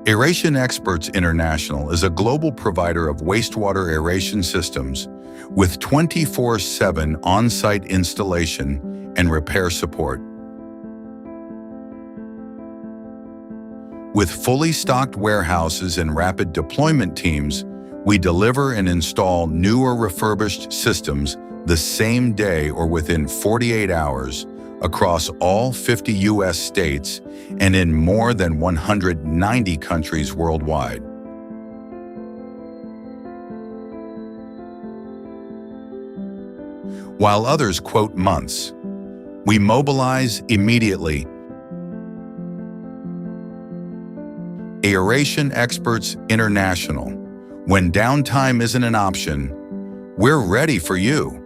Aeration Experts International is a global provider of wastewater aeration systems with 24/7 on-site installation and repair support. With fully stocked warehouses and rapid deployment teams, we deliver and install new or refurbished systems the same day or within 48 hours across all 50 U.S. states and in more than 190 countries worldwide. While others quote months, we mobilize immediately. Aeration Experts International. When downtime isn't an option, we're ready for you.